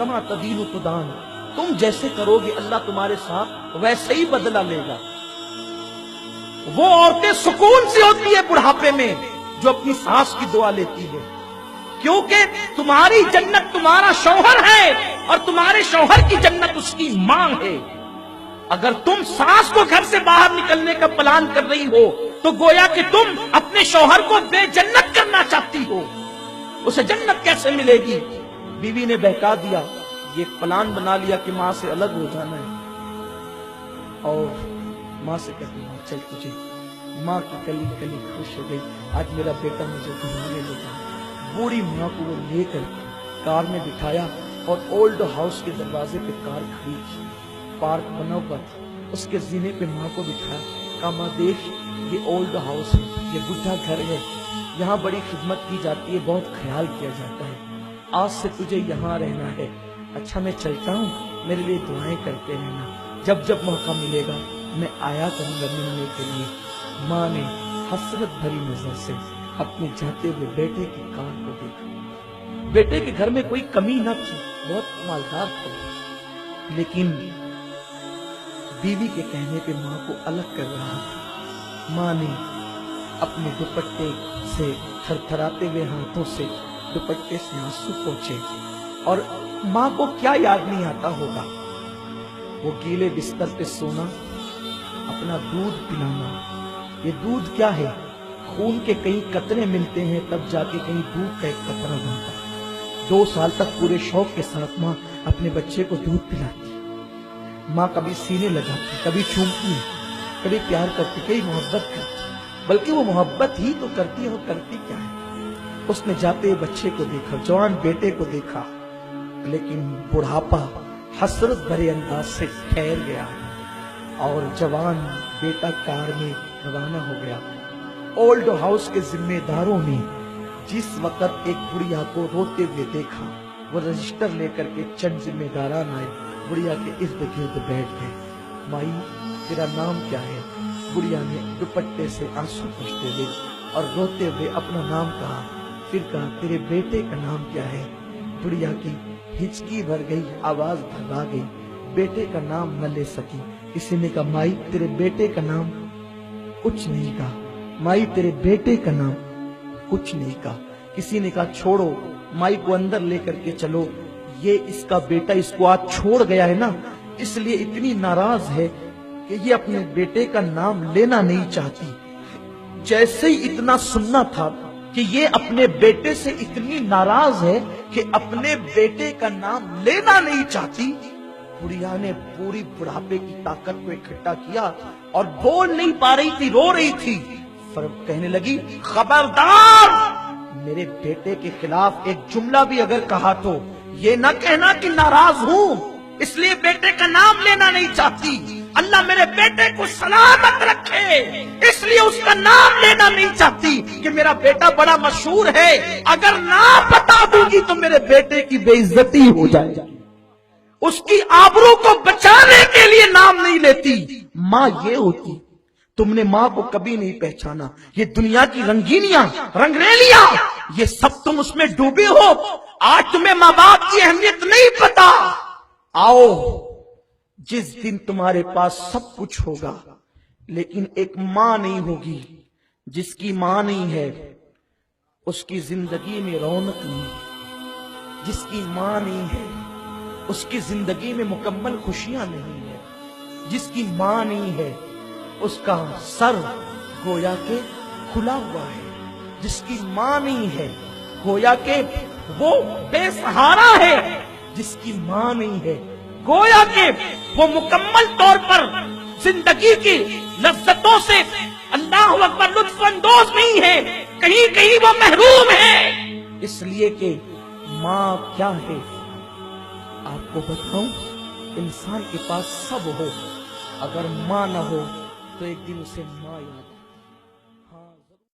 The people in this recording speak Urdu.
کما تدین تدان، تم جیسے کرو گے اللہ تمہارے ساتھ ویسے ہی بدلہ لے گا۔ وہ عورتیں سکون سے ہوتی ہے بڑھاپے میں جو اپنی ساس کی دعا لیتی ہے، کیونکہ تمہاری جنت تمہارا شوہر ہے اور تمہارے شوہر کی جنت اس کی ماں ہے۔ اگر تم ساس کو گھر سے باہر نکلنے کا پلان کر رہی ہو تو گویا کہ تم اپنے شوہر کو بے جنت کرنا چاہتی ہو، اسے جنت کیسے ملے گی؟ بیوی نے بہکا دیا، یہ پلان بنا لیا کہ ماں سے الگ ہو جانا ہے، اور ماں سے کہتی ہوں چل تجھے، ماں کی کلی کلی خوش ہو گئی، آج میرا بیٹا مجھے گھمانے لے جائے۔ بوڑھی ماں کو وہ لے کر کار میں بٹھایا اور اولڈ ہاؤس کے دروازے پہ کار کھڑی کی، پارک بنا ہوا تھا، اس کے زینے پہ ماں کو بٹھایا، کہا ماں دیکھ یہ اولڈ ہاؤس ہے، یہ بڈھا گھر ہے، یہاں بڑی خدمت کی جاتی ہے، بہت خیال کیا جاتا ہے، آج سے تجھے یہاں رہنا ہے۔ اچھا میں چلتا ہوں، میرے لیے دعائیں کرتے رہنا، جب جب موقع ملے گا میں آیا کروں گا ملنے کے لیے۔ ماں نے حسرت بھری نظر سے اپنے جاتے ہوئے بیٹے کی کار کو دیکھا۔ بیٹے کے گھر میں کوئی کمی نہ تھی، بہت مالدار تھا، لیکن بیوی کے کہنے پہ ماں کو الگ کر رہا تھا۔ ماں نے اپنے دوپٹے سے تھر تھراتے ہوئے ہاتھوں سے دوپٹے سے آنسو پوچھے، اور ماں کو کیا یاد نہیں آتا ہوگا، وہ گیلے بستر پہ سونا، اپنا دودھ پلانا۔ یہ دودھ کیا ہے؟ خون کے کئی قطرے ملتے ہیں تب جا کے کہیں دودھ کا ایک قطرہ بنتا ہے۔ 2 سال تک پورے شوق کے ساتھ ماں اپنے بچے کو دودھ پلاتی، ماں کبھی سینے لگاتی، کبھی چومتی، کبھی پیار کرتی، کبھی محبت کرتی، بلکہ وہ محبت ہی تو کرتی ہے، وہ کرتی کیا ہے؟ اس نے جاتے بچے کو دیکھا، جوان بیٹے کو دیکھا، لیکن بڑھاپا حسرت بھرے انداز سے ٹھہر گیا اور جوان بیٹا کار میں روانہ ہو گیا۔ اولڈ ہاؤس کے ذمہ داروں نے جس وقت ایک بڑھیا کو روتے ہوئے دیکھا، وہ رجسٹر لے کر کے چند ذمہ داران آئے، بڑھیا کے ارد گرد بیٹھ گئے۔ مائی تیرا نام کیا ہے؟ بڑھیا نے دوپٹے سے آنسو پوچھتے ہوئے اور روتے ہوئے اپنا نام کہا، پھر کہا تیرے بیٹے کا نام کیا ہے؟ بڑھیا کی ہچکی بھر گئی، آواز بھرا گئی، بیٹے کا نام نہ لے سکی۔ کسی نے کہا مائی تیرے بیٹے کا نام؟ کچھ نہیں کہا۔ مائی تیرے بیٹے کا نام؟ کچھ نہیں کہا۔ کسی نے کہا چھوڑو، مائی کو اندر لے کر کے چلو، یہ اس کا بیٹا اس کو آج چھوڑ گیا ہے نا، اس لیے اتنی ناراض ہے کہ یہ اپنے بیٹے کا نام لینا نہیں چاہتی۔ جیسے ہی اتنا سننا تھا کہ یہ اپنے بیٹے سے اتنی ناراض ہے کہ اپنے بیٹے کا نام لینا نہیں چاہتی، بڑھیا نے پوری بڑھاپے کی طاقت کو اکٹھا کیا اور بول نہیں پا رہی تھی، رو رہی تھی، کہنے لگی خبردار، میرے بیٹے کے خلاف ایک جملہ بھی اگر کہا تو یہ نہ کہنا کہ ناراض ہوں، اس لیے بیٹے کا نام لینا نہیں چاہتی، اللہ میرے بیٹے کو سلامت رکھے اس لیے اس کا نام لینا نہیں چاہتی کہ میرا بیٹا بڑا مشہور ہے، اگر نام بتا دوں گی تو میرے بیٹے کی بے عزتی ہو جائے گی، اس کی آبرو کو بچانے کے لیے نام نہیں لیتی۔ ماں یہ ہوتی، تم نے ماں کو کبھی نہیں پہچانا، یہ دنیا کی رنگینیاں رنگریلیاں یہ سب تم اس میں ڈوبے ہو، آج تمہیں ماں باپ کی اہمیت نہیں پتا۔ آؤ جس دن تمہارے پاس سب کچھ ہوگا لیکن ایک ماں نہیں ہوگی، جس کی ماں نہیں ہے اس کی زندگی میں رونق نہیں، جس کی ماں نہیں ہے اس کی زندگی میں مکمل خوشیاں نہیں ہے، جس کی ماں نہیں ہے اس کا سر گویا کہ کھلا ہوا ہے، جس کی ماں نہیں ہے گویا کہ وہ بے سہارا ہے، جس کی ماں نہیں ہے گویا کہ وہ مکمل طور پر زندگی کی لذتوں سے اللہ اکبر لطف اندوز نہیں ہے، کہیں کہیں وہ محروم ہے۔ اس لیے کہ ماں کیا ہے آپ کو بتاؤں، انسان کے پاس سب ہو، اگر ماں نہ ہو تو ایک دن اسے ماں یاد